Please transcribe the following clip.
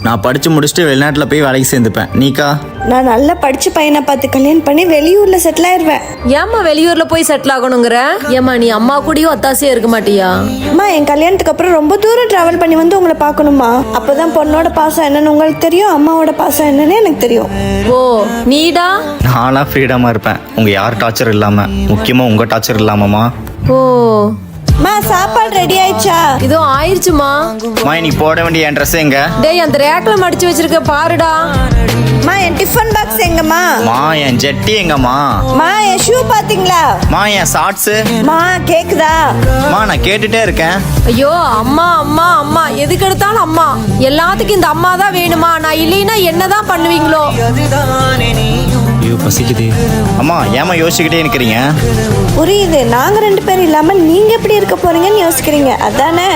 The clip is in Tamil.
நான் படிச்சு முடிச்சுட்டு வெளிநாட்டில் போய் வேலைக்கு சேர்ந்துப்பேன். நீக்கா? நான் நல்லா படிச்ச பையனை பார்த்து கல்யாணம் பண்ணி வெளியூர்ல செட்டில் ஆயிருவேன். ஏம்மா வெளியூர்ல போய் செட்டில் ஆகணுங்கிற? ஏம்மா நீ அம்மா கூடயும் ஒத்தாசையா இருக்க மாட்டியா? அம்மா என் கல்யாணத்துக்கு அப்புறம் ரொம்ப தூரம் டிராவல் பண்ணி வந்து உங்களை பார்க்கணுமா? அப்பதான் பொண்ணோட பாசம் என்னன்னு உங்களுக்கு தெரியும், அம்மாவோட பாசம் என்னன்னு எனக்கு தெரியும். ஓ நீடா? நான்லாம் ஃப்ரீடமாக இருப்பேன், உங்கள் யார் டார்ச்சர் இல்லாமல், முக்கியமாக உங்கள் டார்ச்சர் இல்லாமம்மா. ஓ அம்மா சாப்பாடு ரெடி ஆயிடுச்சா? இதோ ஆயிடுச்சுமா. அம்மா நீ போட வேண்டிய என் ட்ரெஸ் எங்க? டேய் அந்த ரேக்ல மடிச்சு வச்சிருக்க பாருடா. அம்மா என் டிஃபன் பாக்ஸ் எங்கம்மா? மா என் ஜட்டி எங்கம்மா? அம்மா என் ஷூ பாத்தீங்களா? மா என் ஷார்ட்ஸு? அம்மா கேக்குதா? மா நான் கேட்டுட்டே இருக்கேன். ஐயோ அம்மா அம்மா அம்மா எதுக்கு எடுத்தாலும் அம்மா. எல்லாத்துக்கும் இந்த அம்மா தான் வேணுமா? நான் இல்லைன்னா என்னதான் பண்ணுவீங்களோ? ஐயோ பசிக்குது. அம்மா ஏமா யோசிச்சுக்கிட்டே இருக்கிறீங்க? புரியுது, நாங்க 2 பேரும் இல்லாம நீங்க எப்படி இருக்க போறீங்கன்னு யோசிக்கிறீங்க, அதானே?